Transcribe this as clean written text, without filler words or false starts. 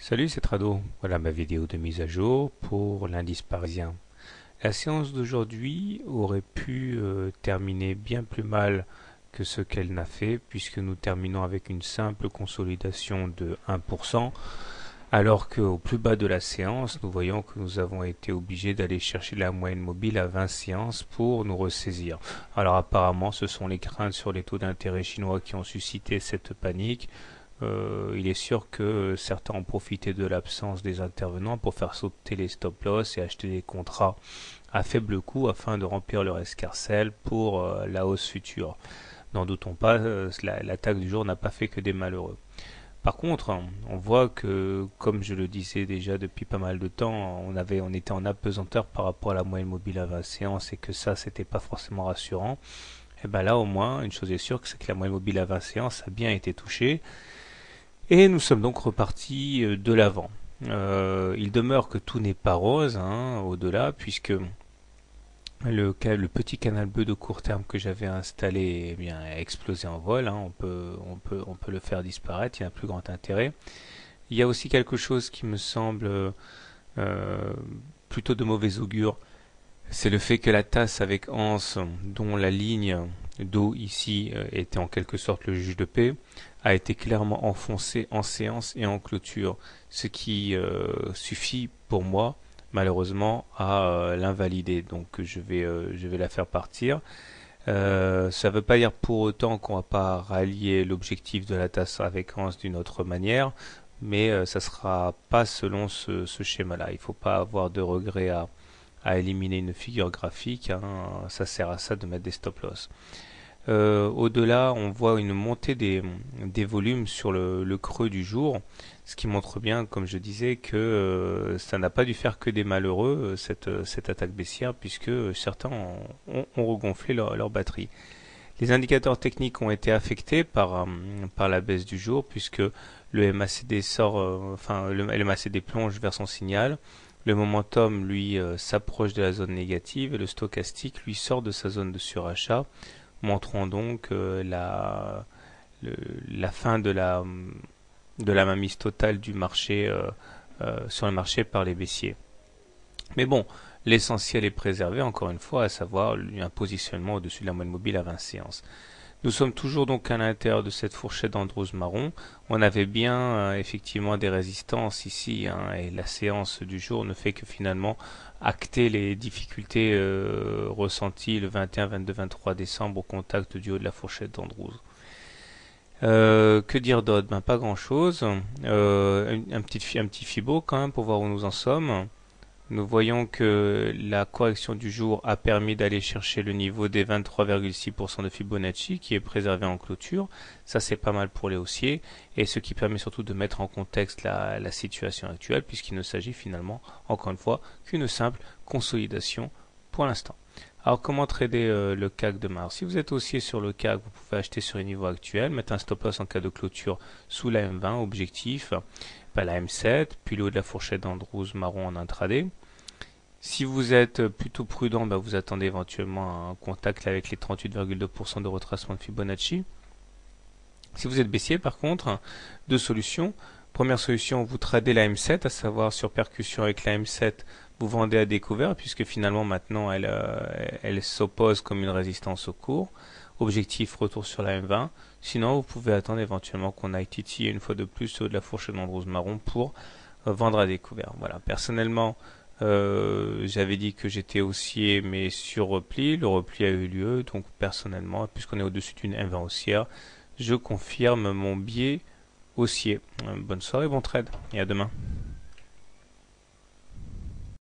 Salut, c'est Trado. Voilà ma vidéo de mise à jour pour l'indice parisien. La séance d'aujourd'hui aurait pu terminer bien plus mal que ce qu'elle n'a fait, puisque nous terminons avec une simple consolidation de 1%, alors qu'au plus bas de la séance, nous voyons que nous avons été obligés d'aller chercher la moyenne mobile à 20 séances pour nous ressaisir. Alors apparemment, ce sont les craintes sur les taux d'intérêt chinois qui ont suscité cette panique. Il est sûr que certains ont profité de l'absence des intervenants pour faire sauter les stop-loss et acheter des contrats à faible coût afin de remplir leur escarcelle pour la hausse future. N'en doutons pas, l'attaque du jour n'a pas fait que des malheureux. Par contre, on voit que, comme je le disais déjà depuis pas mal de temps, on était en apesanteur par rapport à la moyenne mobile à 20 séances et que ça, c'était pas forcément rassurant. Et ben là, au moins, une chose est sûre, c'est que la moyenne mobile à 20 séances a bien été touchée. Et nous sommes donc repartis de l'avant. Il demeure que tout n'est pas rose au-delà, puisque le petit canal bleu de court terme que j'avais installé a explosé en vol. On peut le faire disparaître, il n'y a plus grand intérêt. Il y a aussi quelque chose qui me semble plutôt de mauvais augure. C'est le fait que la tasse avec anse, dont la ligne d'eau ici était en quelque sorte le juge de paix, a été clairement enfoncée en séance et en clôture, ce qui suffit pour moi malheureusement à l'invalider. Donc je vais la faire partir. Ça ne veut pas dire pour autant qu'on ne va pas rallier l'objectif de la tasse avec anse d'une autre manière, mais ça ne sera pas selon ce schéma-là. Il ne faut pas avoir de regrets à éliminer une figure graphique, ça sert à ça de mettre des stop-loss. Au-delà, on voit une montée des volumes sur le creux du jour, ce qui montre bien, comme je disais, que ça n'a pas dû faire que des malheureux, cette attaque baissière, puisque certains ont regonflé leur batterie. Les indicateurs techniques ont été affectés par la baisse du jour, puisque le MACD le MACD plonge vers son signal. Le momentum, lui, s'approche de la zone négative et le stochastique, lui, sort de sa zone de surachat, montrant donc la fin de la mainmise totale du marché sur le marché par les baissiers. Mais bon, l'essentiel est préservé, encore une fois, à savoir un positionnement au-dessus de la moyenne mobile à 20 séances. Nous sommes toujours donc à l'intérieur de cette fourchette d'Andrews marron. On avait bien effectivement des résistances ici, et la séance du jour ne fait que finalement acter les difficultés ressenties le 21, 22, 23 décembre au contact du haut de la fourchette d'Andrews. Que dire d'autre? Pas grand chose. Un petit fibo quand même pour voir où nous en sommes. Nous voyons que la correction du jour a permis d'aller chercher le niveau des 23,6% de Fibonacci qui est préservé en clôture. Ça c'est pas mal pour les haussiers et ce qui permet surtout de mettre en contexte la situation actuelle puisqu'il ne s'agit finalement, encore une fois, qu'une simple consolidation pour l'instant. Alors comment trader le CAC demain? Si vous êtes haussier sur le CAC, vous pouvez acheter sur les niveaux actuels, mettre un stop loss en cas de clôture sous la M20, objectif, la M7, puis le haut de la fourchette d'Andrews marron en intraday. Si vous êtes plutôt prudent, vous attendez éventuellement un contact avec les 38,2% de retracement de Fibonacci. Si vous êtes baissier par contre, deux solutions. Première solution, vous tradez la M7, à savoir sur percussion avec la M7, vous vendez à découvert puisque finalement maintenant elle s'oppose comme une résistance au cours. Objectif retour sur la M20. Sinon vous pouvez attendre éventuellement qu'on aille titiller une fois de plus au de la fourchette d'Andrews marron pour vendre à découvert. Voilà. Personnellement, j'avais dit que j'étais haussier mais sur repli. Le repli a eu lieu, donc personnellement, puisqu'on est au-dessus d'une M20 haussière, je confirme mon biais haussier. Bonne soirée, bon trade et à demain.